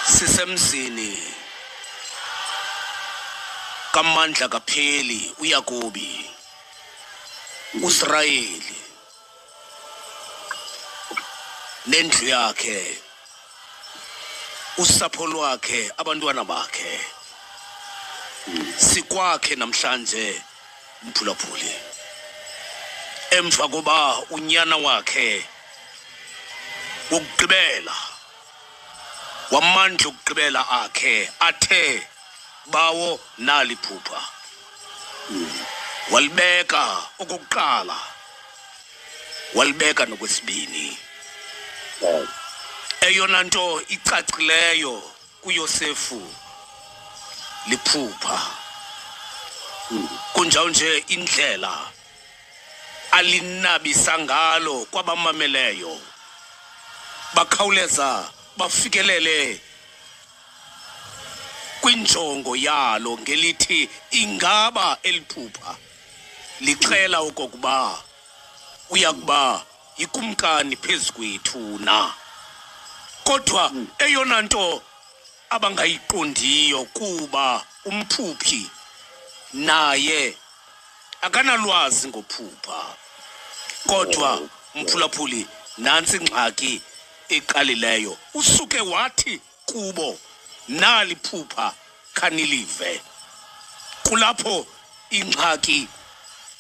sisemzini kaMandla kaPheli uYakobi uIsrayeli nendlu yakhe usapho lwakhe abantwana bakhe sikwakhe namhlanje Mphulaphuli emva koba unyana wakhe ukugqibela wamandla ukugqibela akhe athe bawo naliphupha walibeka okokuqala walibeka nokwesibini eyona nto icacileyo kuYosefu liphupha kunjalo nje indlela alinabisa ngalo kwabamameleyo bakhawuleza bafikelele kwinjongo yalo ngelithi ingaba eliphupha lixela okokuba uyakuba yikumkani phezukwethu na kodwa eyona nto abangayiqondiyo kuba umphuphi naye akanalwazi ngophupha kodwa Mphulaphuli nansi ingxaki eqalileyo usuke wathi kubo naliphupha khanilive kulapho ingxaki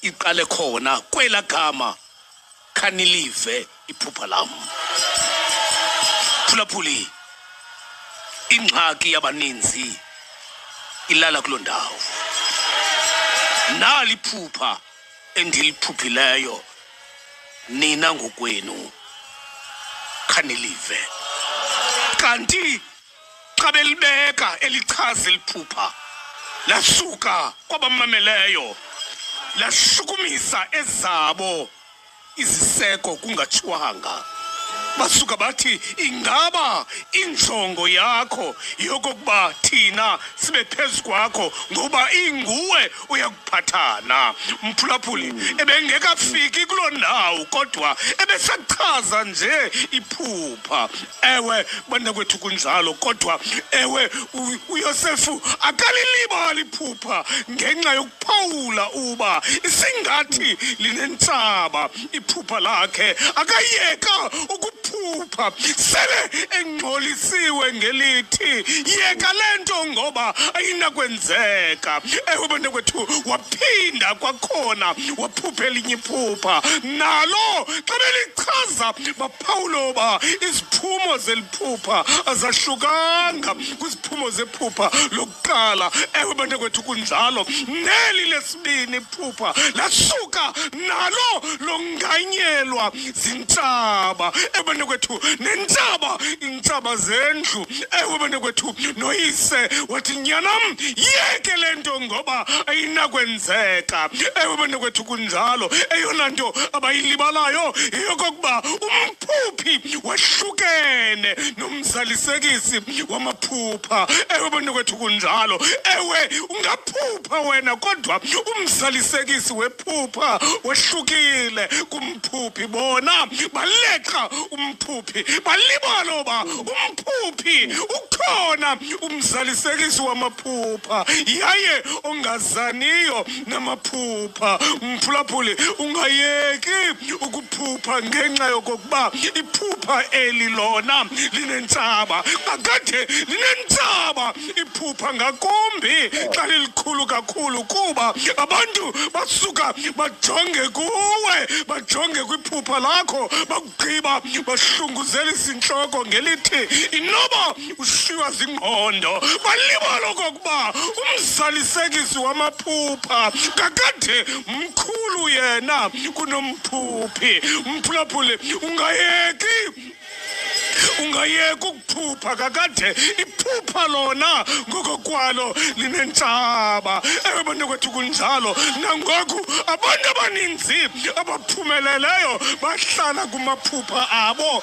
iqale khona kwela gama khanilive iphupha lam Mphulaphuli ingxaki yabaninzi ilala kuloo ndawo naliphupha endiliphuphileyo nina ngokwenu khanilive kanti xa belibeka elichaza eliphupha lasuka kwabamameleyo lashukumisa ezabo iziseko kungatshwanga basuka bathi ingaba injongo yakho yokokuba thina sibe phezu kwakho ngoba inguwe uyakuphathana Mphulaphuli ebengekafiki kuloo ndawo kodwa ebesachaza nje iphupha ewe bantakwethu kunjalo kodwa ewe uYosefu akalilibali iphupha ngenxa yokuphawula uba isingathi linentsaba iphupha lakhe akayeka phupha sele engxolisiwe ngelithi yeka lento ngoba ayinakwenzeka ewe bantakwethu waphinda kwakhona waphupha elinye iphupha nalo xa belichaza baphawulo ba iziphumo zeliphupha azahlukanga kwiziphumo zephupha lokuqala ewe bantakwethu kunjalo neli lesibini iphupha lasuka nalo longanyelwa zintaba bantakwethu nentaba intaba zendlu ewe bantakwethu noyise wathi nyanam yeke lento ngoba ayinakwenzeka ewe bantakwethu kunjalo eyona nto abayilibalayo yokokuba umphuphi wahlukene nomzalisekisi wamaphupha ewe bantakwethu kunjalo ewe ungaphupha wena kodwa umzalisekisi wephupha wahlukile kumphuphi bona baleqa umphuphi balibala ba umphuphi ukhona umzalisekisi wamaphupha yaye ongazaniyo namaphupha Mphulaphuli ungayeki ukuphupha ngenxa yokokuba iphupha eli lona linentsaba kakade linentsaba iphupha ngakumbi xa lilikhulu kakhulu kuba abantu basuka bajonge kuwe bajonge kwiphupha lakho bakugqiba bahlunguzela isinhloko ngelithi inoba ushiywa zingqondo balibala okokuba umzalisekisi wamaphupha kakade mkhulu yena kunomphuphi Mphulaphuli ungayeki ungayeka ukuphupha kakade iphupha lona ngokokwalo linentshaba. Ewe bantakwethu kunjalo nangoku abantu abaninzi abaphumeleleyo bahlala kumaphupha abo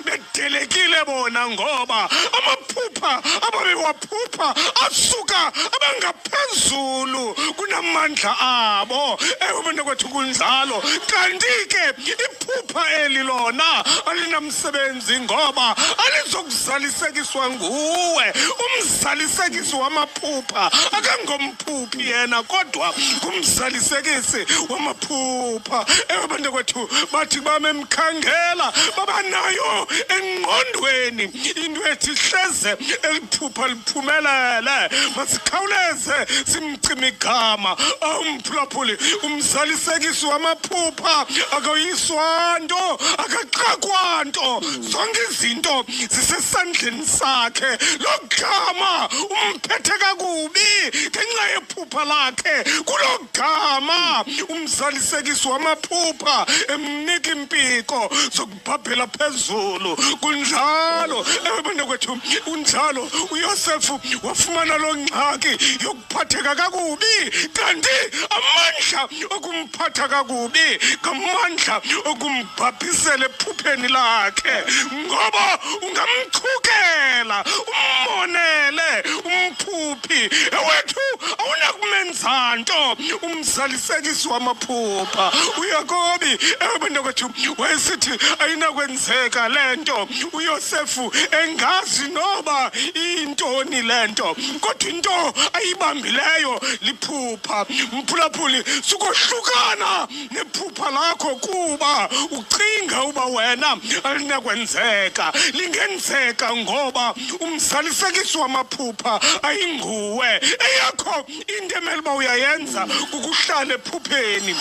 bedelekile bona ngoba amaphupha ababewaphupha asuka abangaphezulu kunamandla abo. Ewe bantakwethu kunjalo kanti ke iphupha eli lona alinamsebenzi ngoba alizokuzalisekiswa nguwe. Umzalisekisi wamaphupha akangomphuphi yena kodwa ngumzalisekisi wamaphupha. Ewe bantakwethu bathi bamemkhangela babanayo engqondweni into ethi hleze eliphupha liphumelele. Masikhawuleze simcime igama umphulaphuli. Umzalisekisi wamaphupha akayiswa nto akaxakwa nto, zonke izinto zisesandleni sakhe. Lo gama umphethe kakubi ngenxa yephupha lakhe. Kulo gama umzalisekisi wamaphupha emnika impiko zokubhabhela phezulu. Kunjalo ewe bantakwethu unjalo uYosefu wafumana lo ngxaki yokuphatheka kakubi kanti amandla okumphatha kakubi ngamandla okumbhabhisela ephupheni lakhe. Ngoba ungamchukela ummonele umphuphi ewethu awunakumenza nto umzalisekisi wamaphupha. uYakobi ewe bantakwethu wayesithi ayinakwenzeka lento uYosefu engazi noba intoni lento kodwa into ayibambileyo liphupha. Mphulaphuli sukohlukana nephupha lakho kuba ucinga uba wena alinakwenzeka. Lingenzeka ngoba umzalisekisi wamaphupha ayinguwe. Eyakho into emele uba uyayenza kukuhlala ephupheni.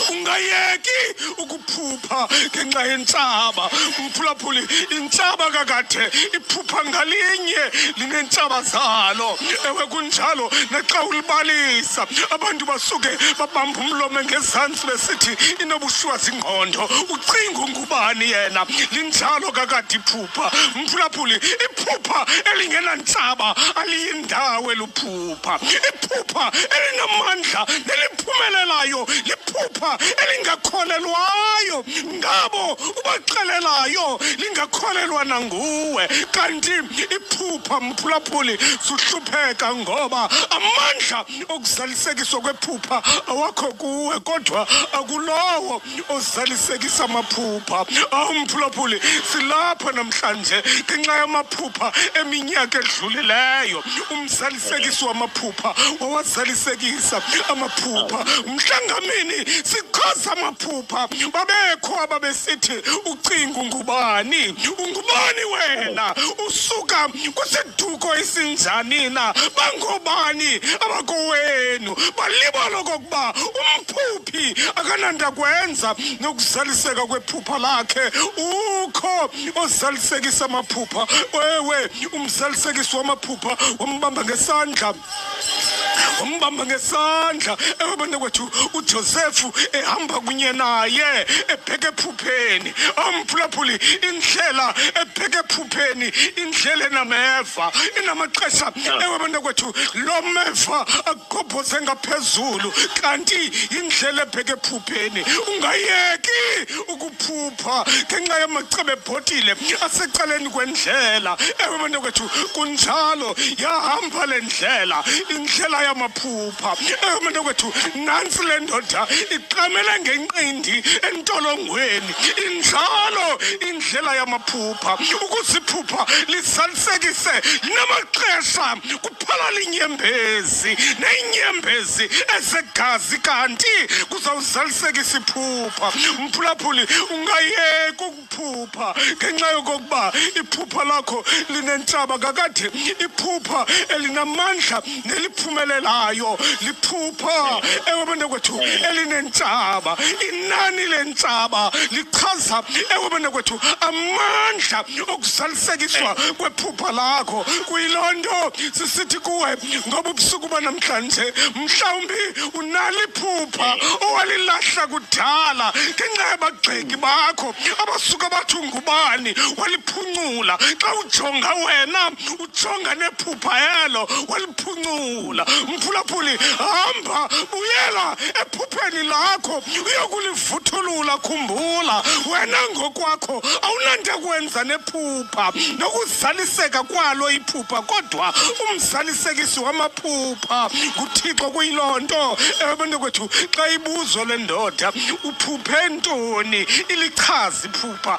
Ungayeki ukuphupha ngenxa yentshaba. Mphulaphuli intshaba kakade iphupha ngalinye linentshaba zalo. Ewe kunjalo naxa ulibalisa abantu basuke babamba umlomo ngezantsi besithi inobushwazi ingqondo. Ucinga ngubani yena? Linjalo kakade iphupha. Mphulaphuli iphupha elingenantshaba aliyindawo eluphupha. Iphupha elinamandla neliphumelelayo liphupha elingakholelwayo ngabo ubaxelelayo lingakholelwa nanguwe. Kanti iphupha mphulaphuli suhlupheka ngoba amandla okuzalisekiswa kwephupha awakho kuwe kodwa akulowo ozalisekisa amaphupha. Mphulaphuli silapha namhlanje ngenxa yamaphupha eminyaka edlulileyo. Umzalisekisi wamaphupha wawazalisekisa amaphupha. Mhlangamini sikhoza amaphupha babekho ababesithi ucinga ngubani? Ungubani wena? Usuka kwisiduko esinjani na? Bangobani abakowenu? Balibala okokuba umphuphi akananda kwenza nokuzaliseka kwephupha lakhe. Ukho ozalisekisa amaphupha. Wewe umzalisekisi wamaphupha wambamba ngesandla. Ewe bantakwethu uJosefu ehamba kunye naye ebheke ephupheni. Mphulaphuli indlela ebheke ephupheni indlela enameva inamaxesha. Ewe bantakwethu lo meva agobhoze ngaphezulu kanti indlela ebheke ephupheni. Ungayeki ukuphupha ngenxa yamacebe ebhotile asecaleni kwendlela. Ewe bantakwethu kunjalo yahamba le ndlela indlela yamaphupha. Ewe bantakwethu nansi le ndoda iqamele ngenqindi entolongweni. Injalo indlela yamaphupha. Ukuziphupha lizalisekise linamaxesha kuphala linyembezi nenyembezi ezegazi kanti kuzawuzalisekisa iphupha. Mphulaphuli ungayeki ukuphupha ngenxa yokokuba iphupha lakho linentshaba kakade iphupha elinamandla neliphumelelayo liphupha. Ewe bantakwethu elinentshaba. Inani lentshaba lichaza ewe bantakwethu amandla okuzalisekiswa kwephupha lakho. Kuyilonto sisithi kuwe ngoba ubusuku banamhlanje mhlawumbi unali iphupha owalilahla kudala ngenxa yabagxeki bakho abasuka bathi ungubani waliphuncula. Xa ujonga wena ujonga nephupha elo waliphuncula. Mphulaphuli, hamba buyela ephupheni lakho uyokulivuthulula. Khumbula wena ngokwakho awunanto kwenza nephupha nokuzaliseka kwalo iphupha, kodwa umzalisekisi wamaphupha nguThixo. Kuyilonto bantakwethu xa ibuzwa le ndoda uphuphe ntoni ilichaza iphupha.